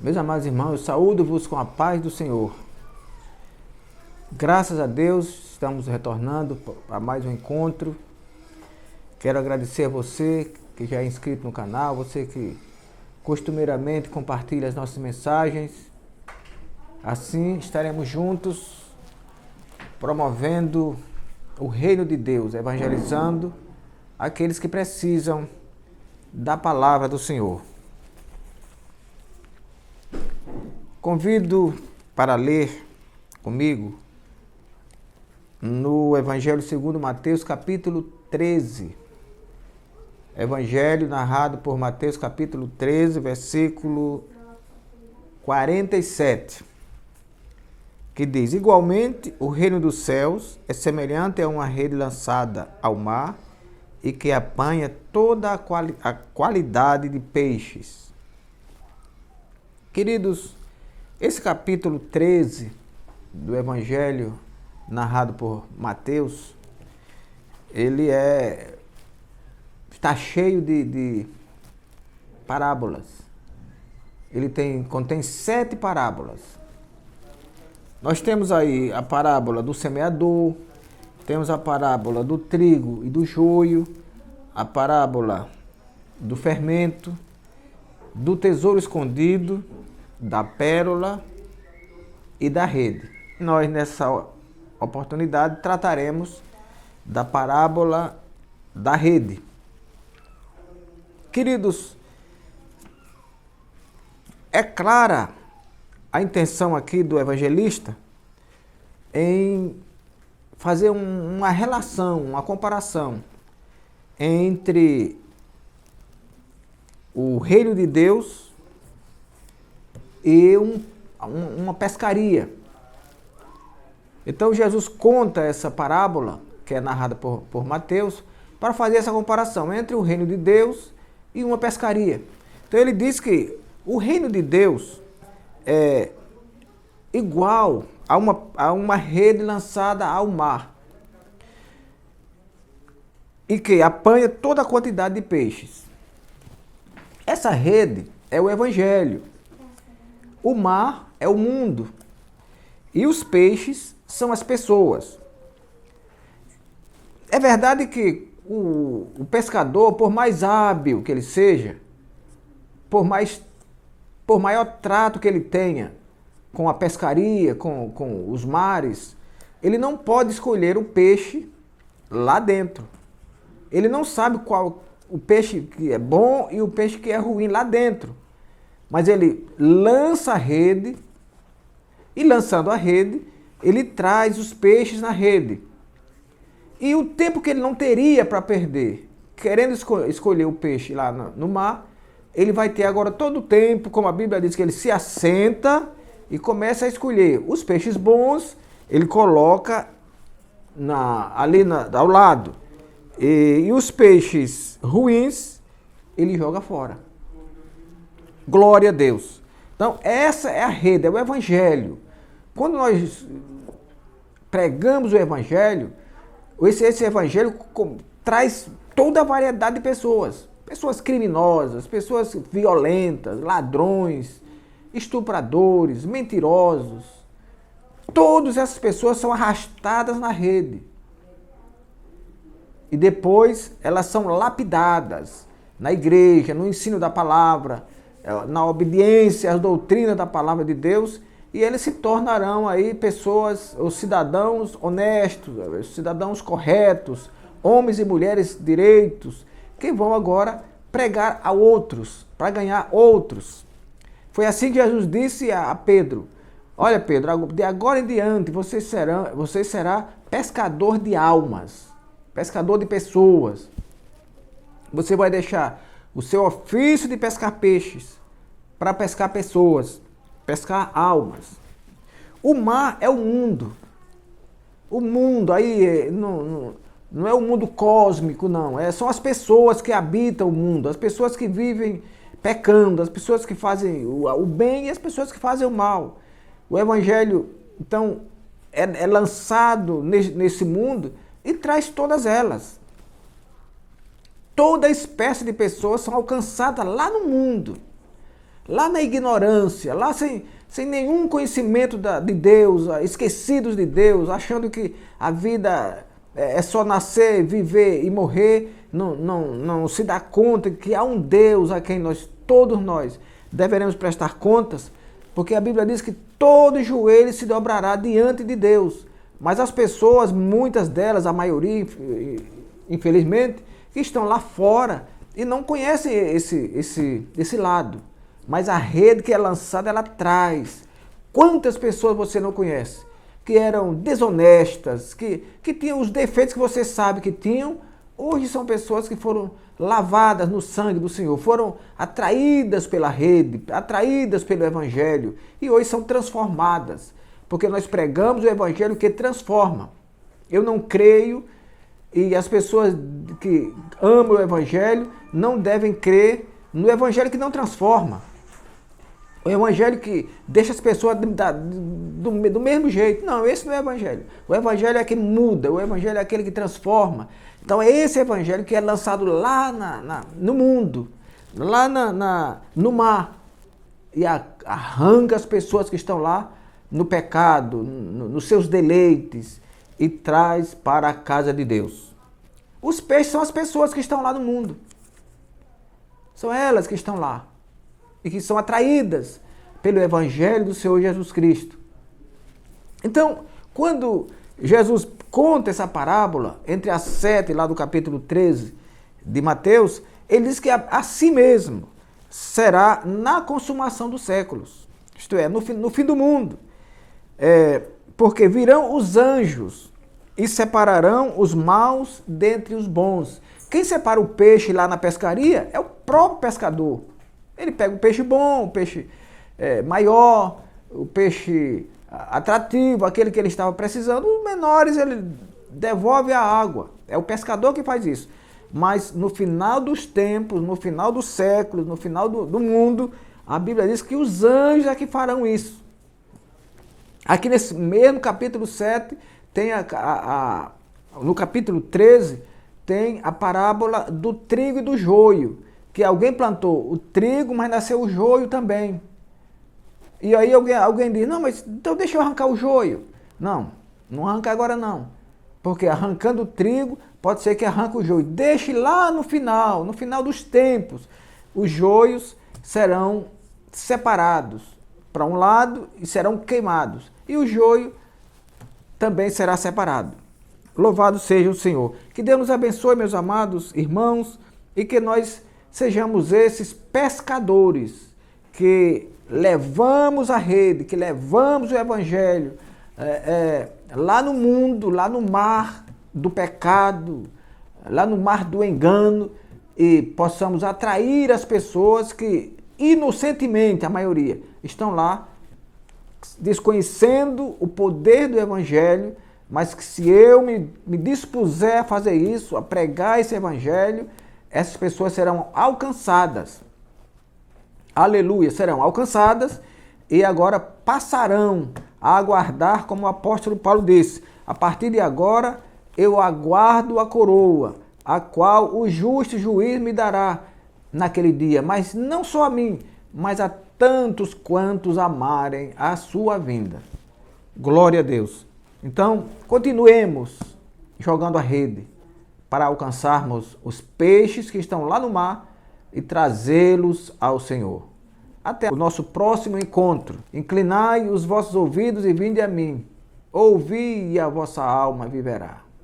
Meus amados irmãos, eu saúdo-vos com a paz do Senhor. Graças a Deus, estamos retornando a mais um encontro. Quero agradecer a você que já é inscrito no canal, você que costumeiramente compartilha as nossas mensagens. Assim estaremos juntos, promovendo o reino de Deus, evangelizando aqueles que precisam da palavra do Senhor. Convido para ler comigo no Evangelho segundo Mateus, capítulo 13. Evangelho narrado por Mateus, capítulo 13, versículo 47, que diz: igualmente, o reino dos céus é semelhante a uma rede lançada ao mar e que apanha toda a qualidade de peixes. Queridos, esse capítulo 13 do Evangelho narrado por Mateus, ele está cheio de parábolas. Ele contém 7 parábolas. Nós temos aí a parábola do semeador, temos a parábola do trigo e do joio, a parábola do fermento, do tesouro escondido, da pérola e da rede. Nós, nessa oportunidade, trataremos da parábola da rede. Queridos, é clara a intenção aqui do evangelista em fazer uma relação, uma comparação entre o reino de Deus e uma pescaria. Então Jesus conta essa parábola, que é narrada por Mateus, para fazer essa comparação entre o reino de Deus e uma pescaria. Então ele diz que o reino de Deus é igual a uma rede lançada ao mar e que apanha toda a quantidade de peixes. Essa rede é o Evangelho. O mar é o mundo. E os peixes são as pessoas. É verdade que o pescador, por mais hábil que ele seja, por maior trato que ele tenha com a pescaria, com os mares, ele não pode escolher o peixe lá dentro. Ele não sabe qual o peixe que é bom e o peixe que é ruim lá dentro. Mas ele lança a rede e, lançando a rede, ele traz os peixes na rede. E o tempo que ele não teria para perder, querendo escolher o peixe lá no mar, ele vai ter agora todo o tempo, como a Bíblia diz, que ele se assenta e começa a escolher os peixes bons, ele coloca ao lado. E os peixes ruins, ele joga fora. Glória a Deus. Então, essa é a rede, é o Evangelho. Quando nós pregamos o Evangelho, esse Evangelho traz toda a variedade de pessoas. Pessoas criminosas, pessoas violentas, ladrões, estupradores, mentirosos. Todas essas pessoas são arrastadas na rede. E depois elas são lapidadas na igreja, no ensino da palavra, na obediência às doutrinas da palavra de Deus, e eles se tornarão aí pessoas, os cidadãos honestos, os cidadãos corretos, homens e mulheres direitos, que vão agora pregar a outros, para ganhar outros. Foi assim que Jesus disse a Pedro: olha, Pedro, de agora em diante você será pescador de almas, pescador de pessoas. Você vai deixar o seu ofício de pescar peixes para pescar pessoas, pescar almas. O mar é o mundo. O mundo aí não é o mundo cósmico, não. São as pessoas que habitam o mundo, as pessoas que vivem pecando, as pessoas que fazem o bem e as pessoas que fazem o mal. O Evangelho, então, é lançado nesse mundo e traz todas elas. Toda espécie de pessoas são alcançadas lá no mundo. lá na ignorância, lá sem nenhum conhecimento de Deus, esquecidos de Deus, achando que a vida é só nascer, viver e morrer, não se dá conta que há um Deus a quem todos nós, deveremos prestar contas, porque a Bíblia diz que todo joelho se dobrará diante de Deus. Mas as pessoas, muitas delas, a maioria, infelizmente, que estão lá fora e não conhecem esse lado. Mas a rede que é lançada, ela traz. Quantas pessoas você não conhece? Que eram desonestas, que tinham os defeitos que você sabe que tinham. Hoje são pessoas que foram lavadas no sangue do Senhor, foram atraídas pela rede, atraídas pelo Evangelho e hoje são transformadas, porque nós pregamos o Evangelho que transforma. Eu não creio e as pessoas que amam o Evangelho não devem crer no Evangelho que não transforma. O Evangelho que deixa as pessoas do mesmo jeito. Não, esse não é o Evangelho. O Evangelho é que muda, o Evangelho é aquele que transforma. Então é esse Evangelho que é lançado lá no mundo, lá no mar, e arranca as pessoas que estão lá no pecado, nos seus deleites, e traz para a casa de Deus. Os peixes são as pessoas que estão lá no mundo. São elas que estão lá e que são atraídas pelo Evangelho do Senhor Jesus Cristo. Então, quando Jesus conta essa parábola, entre as 7 lá do capítulo 13 de Mateus, ele diz que assim mesmo será na consumação dos séculos, isto é, no fim do mundo. Porque virão os anjos e separarão os maus dentre os bons. Quem separa o peixe lá na pescaria é o próprio pescador. Ele pega o peixe bom, o peixe maior, o peixe atrativo, aquele que ele estava precisando. Os menores ele devolve a água. É o pescador que faz isso. Mas no final dos tempos, no final dos séculos, no final do mundo, a Bíblia diz que os anjos é que farão isso. Aqui nesse mesmo capítulo 7, tem no capítulo 13, tem a parábola do trigo e do joio, que alguém plantou o trigo, mas nasceu o joio também. E aí alguém diz, não, mas então deixa eu arrancar o joio. Não arranca agora não, porque arrancando o trigo, pode ser que arranque o joio. Deixe lá no final dos tempos, os joios serão separados para um lado e serão queimados. E o joio também será separado. Louvado seja o Senhor. Que Deus nos abençoe, meus amados irmãos, e que nós sejamos esses pescadores que levamos a rede, que levamos o Evangelho lá no mundo, lá no mar do pecado, lá no mar do engano, e possamos atrair as pessoas que inocentemente, a maioria, estão lá desconhecendo o poder do Evangelho, mas que se eu me dispuser a fazer isso, a pregar esse Evangelho, essas pessoas serão alcançadas. Aleluia, serão alcançadas e agora passarão a aguardar, como o apóstolo Paulo disse, a partir de agora eu aguardo a coroa, a qual o justo juiz me dará naquele dia, mas não só a mim, mas a tantos quantos amarem a sua vinda. Glória a Deus. Então, continuemos jogando a rede para alcançarmos os peixes que estão lá no mar e trazê-los ao Senhor. Até o nosso próximo encontro. Inclinai os vossos ouvidos e vinde a mim. Ouvi e a vossa alma viverá.